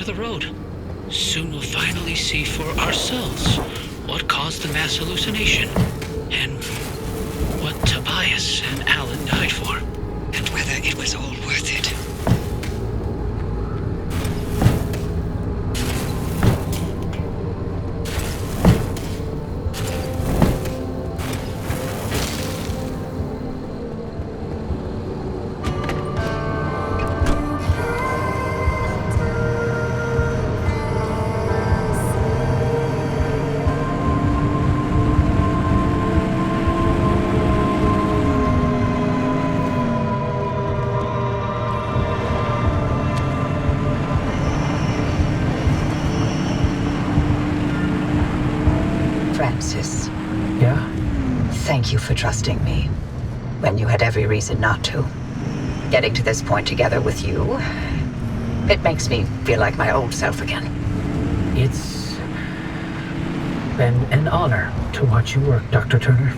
the road. Soon we'll finally see for ourselves what caused the mass hallucination, and what Tobias and Alan died for. And whether it was all worth it. Francis. Yeah? Thank you for trusting me when you had every reason not to. Getting to this point together with you, it makes me feel like my old self again. It's been an honor to watch you work, Dr. Turner.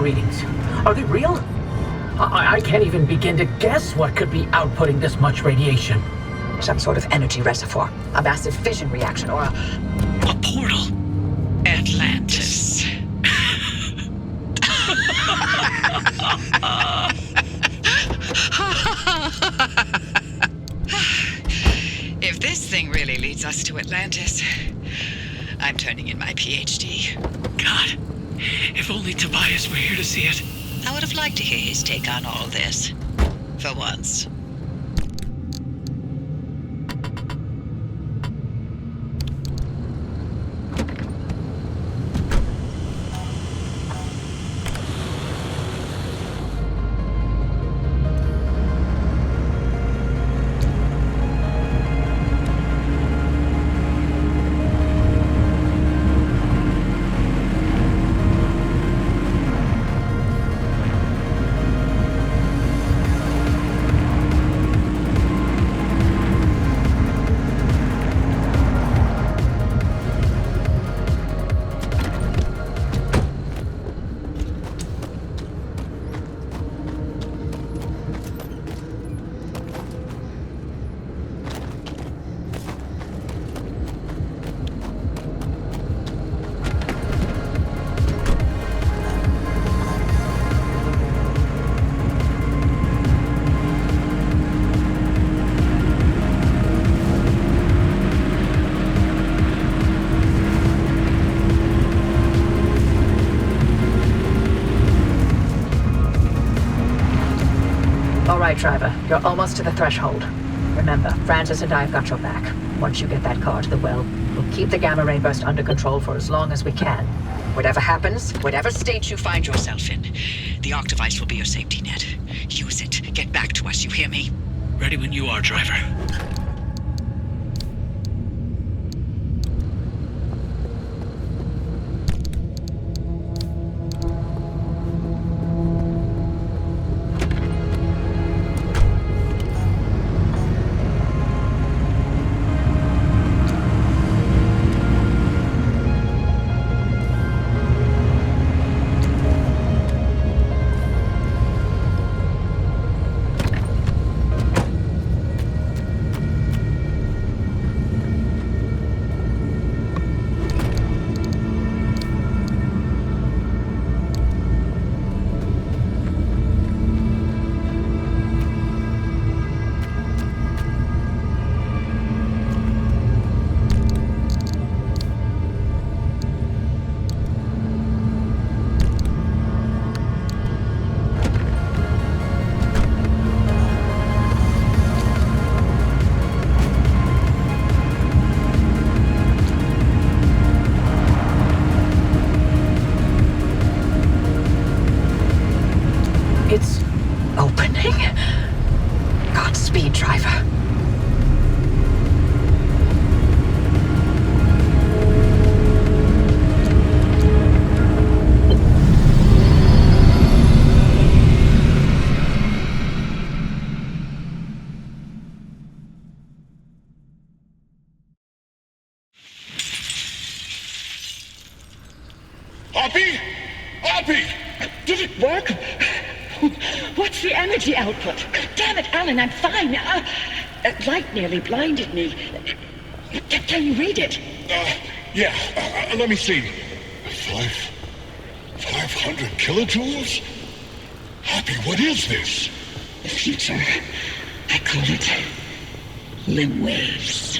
Readings. Are they real? I can't even begin to guess what could be outputting this much radiation. Some sort of energy reservoir, a massive fission reaction, or a portal. Atlantis. If this thing really leads us to Atlantis, I'm turning in my PhD. God. If only Tobias were here to see it. I would have liked to hear his take on all this. For once. All right, driver. You're almost to the threshold. Remember, Francis and I have got your back. Once you get that car to the well, we'll keep the gamma ray burst under control for as long as we can. Whatever happens, whatever state you find yourself in, the arc device will be your safety net. Use it. Get back to us, you hear me? Ready when you are, driver. speed, driver. Hoppy? Hoppy! Did it work? What's the energy output? Damn it, Alan, I'm fine. Light nearly blinded me. Can you read it? Yeah, let me see. 500 kilojoules? Hoppy, what is this? The future. I call it limb waves.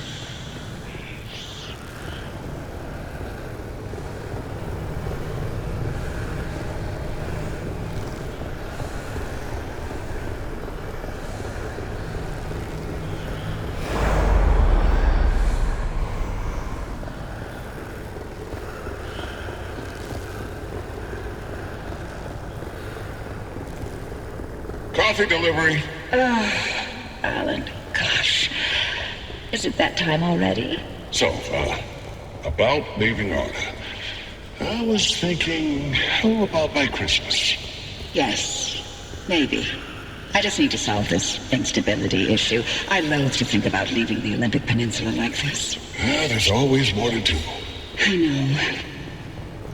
Coffee delivery. Alan, gosh. Is it that time already? So, about leaving Arda. I was thinking, how about by Christmas? Yes, maybe. I just need to solve this instability issue. I loathe to think about leaving the Olympic Peninsula like this. There's always more to do. I know.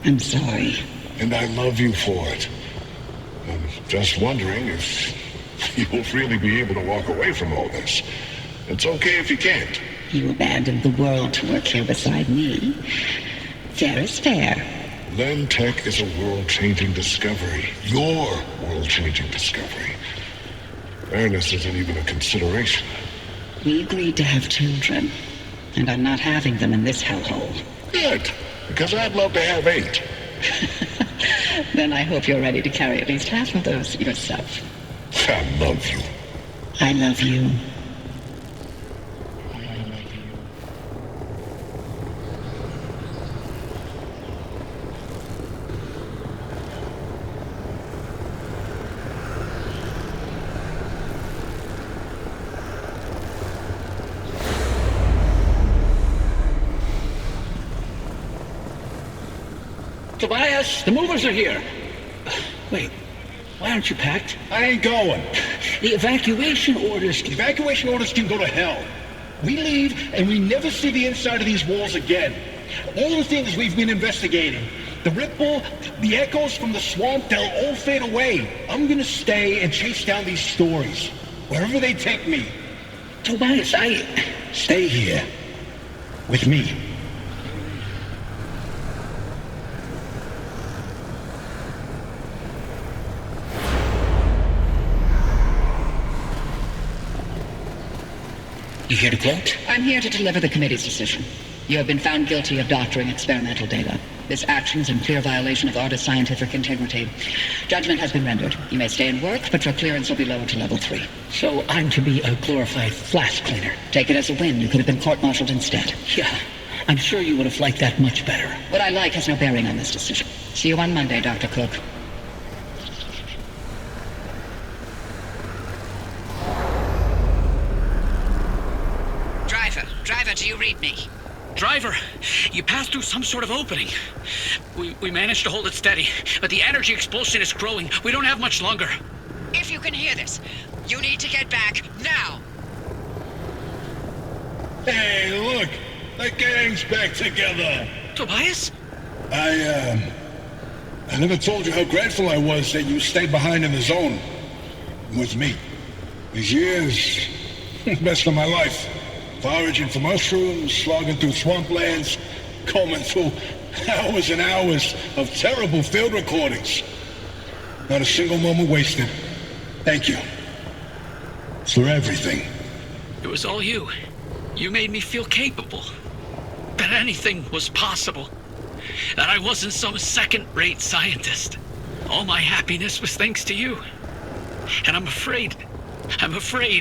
I'm sorry. And I love you for it. I'm just wondering if you'll really be able to walk away from all this. It's okay if you can't. You abandoned the world to work here beside me. Fair is fair. Len Tech is a world-changing discovery. Your world-changing discovery. Fairness isn't even a consideration. We agreed to have children, and I'm not having them in this hellhole. Good, because I'd love to have 8. Then I hope you're ready to carry at least half of those yourself. I love you. I love you. Tobias, the movers are here. Wait, why aren't you packed? I ain't going. The evacuation orders... Evacuation orders can go to hell. We leave and we never see the inside of these walls again. All the things we've been investigating, the ripple, the echoes from the swamp, they'll all fade away. I'm gonna stay and chase down these stories, wherever they take me. Tobias, Stay here. With me. You here to quote? I'm here to deliver the committee's decision. You have been found guilty of doctoring experimental data. This action is in clear violation of Arda's scientific integrity. Judgment has been rendered. You may stay and work, but your clearance will be lowered to level 3. So I'm to be a glorified flash cleaner. Take it as a win. You could have been court-martialed instead. Yeah, I'm sure you would have liked that much better. What I like has no bearing on this decision. See you on Monday, Dr. Cook. Driver, do you read me? Driver, you passed through some sort of opening. We managed to hold it steady, but the energy expulsion is growing. We don't have much longer. If you can hear this, you need to get back now. Hey, look! The gang's back together! Tobias? I never told you how grateful I was that you stayed behind in the zone. With me. These years, best of my life. Foraging for mushrooms, slogging through swamplands, combing through hours and hours of terrible field recordings. Not a single moment wasted. Thank you. For everything. It was all you. You made me feel capable. That anything was possible. That I wasn't some second-rate scientist. All my happiness was thanks to you. And I'm afraid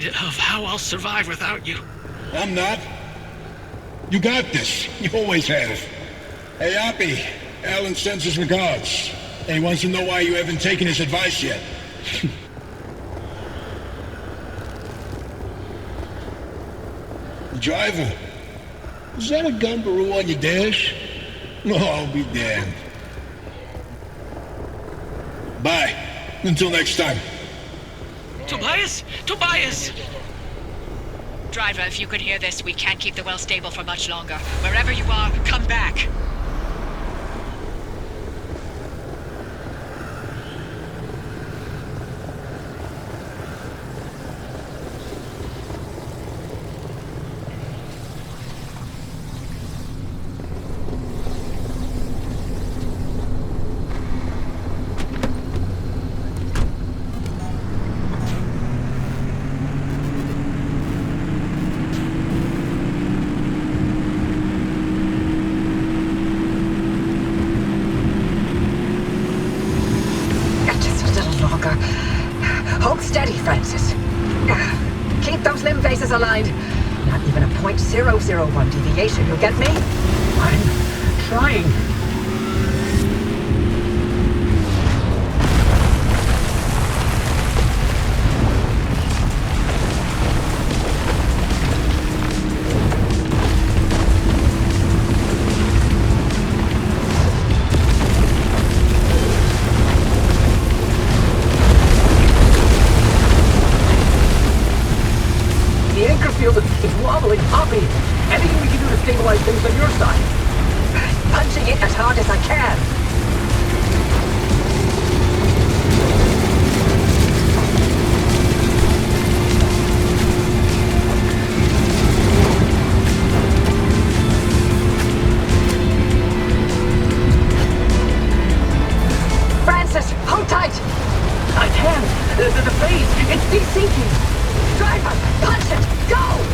of how I'll survive without you. I'm not. You got this. You always have. Hey, Oppie. Alan sends his regards. And he wants to know why you haven't taken his advice yet. Driver, is that a gumbaroo on your dash? No, I'll be damned. Bye. Until next time. Tobias? Tobias! Driver, if you could hear this, we can't keep the well stable for much longer. Wherever you are, come back. Just a little longer. Hold steady, Francis. Keep those limb bases aligned. Not even a .001 deviation, you get me? I'm trying. The anchor field is wobbling, Poppy. Anything we can do to stabilize things on your side? Punching it as hard as I can. Francis, hold tight! I can. The phase, it's desyncing. Driver, punch it! Go!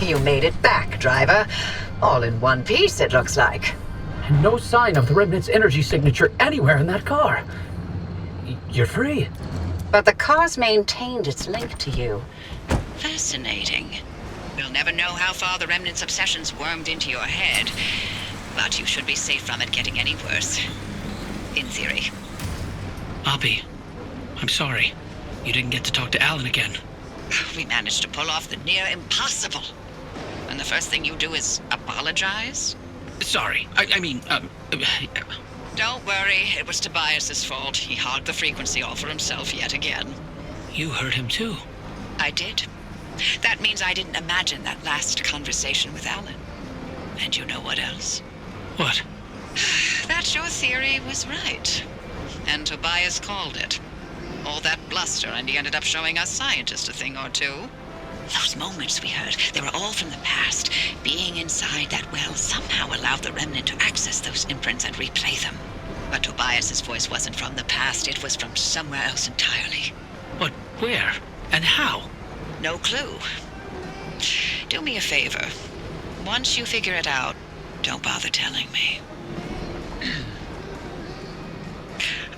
You made it back, driver. All in one piece, it looks like. And no sign of the Remnant's energy signature anywhere in that car. You're free. But the car's maintained its link to you. Fascinating. We'll never know how far the Remnant's obsessions wormed into your head, but you should be safe from it getting any worse. In theory. Oppie, I'm sorry. You didn't get to talk to Alan again. We managed to pull off the near impossible. And the first thing you do is apologize? Sorry. I mean, Don't worry, it was Tobias's fault. He hogged the frequency all for himself yet again. you heard him too. I did. That means I didn't imagine that last conversation with Alan. And you know what else? What? That your theory was right. And Tobias called it. All that bluster, and he ended up showing us scientists a thing or two. Those moments we heard, they were all from the past. Being inside that well somehow allowed the Remnant to access those imprints and replay them. But Tobias's voice wasn't from the past, it was from somewhere else entirely. But where? And how? No clue. Do me a favor. Once you figure it out, don't bother telling me.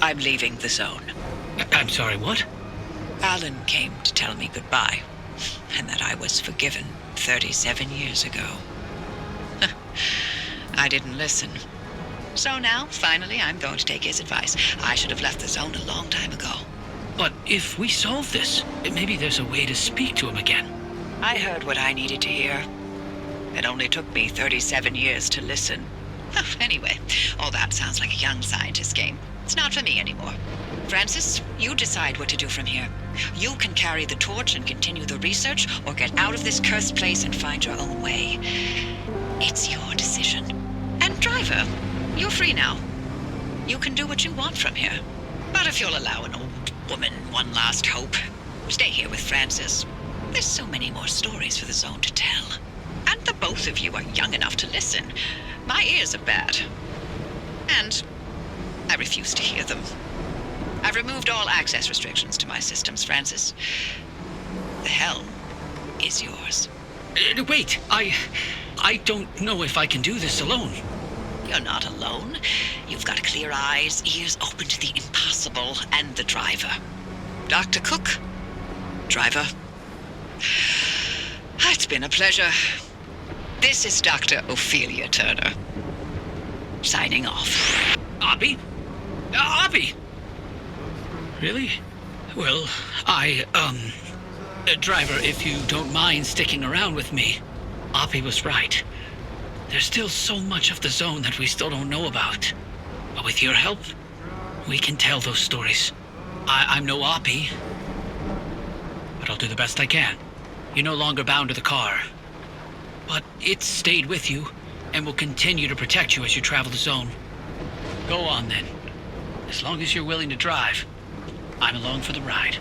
I'm leaving the zone. I'm sorry, what? Alan came to tell me goodbye, and that I was forgiven 37 years ago. I didn't listen. So now, finally, I'm going to take his advice. I should have left the zone a long time ago. But if we solve this, maybe there's a way to speak to him again. I heard what I needed to hear. It only took me 37 years to listen. Anyway, all that sounds like a young scientist game. It's not for me anymore. Francis, you decide what to do from here. You can carry the torch and continue the research, or get out of this cursed place and find your own way. It's your decision. And driver, you're free now. You can do what you want from here. But if you'll allow an old woman one last hope, stay here with Francis. There's so many more stories for the zone to tell. And the both of you are young enough to listen. My ears are bad. And I refuse to hear them. I've removed all access restrictions to my systems, Francis. The helm is yours. Wait, I don't know if I can do this alone. You're not alone. You've got clear eyes, ears open to the impossible, and the driver. Dr. Cook. Driver. It's been a pleasure. This is Dr. Ophelia Turner. Signing off. Abby? Abby! Really? Well, driver, if you don't mind sticking around with me, Abby was right. There's still so much of the zone that we still don't know about. But with your help, we can tell those stories. I'm no Abby, but I'll do the best I can. You're no longer bound to the car. But it's stayed with you, and will continue to protect you as you travel the zone. Go on then. As long as you're willing to drive, I'm along for the ride.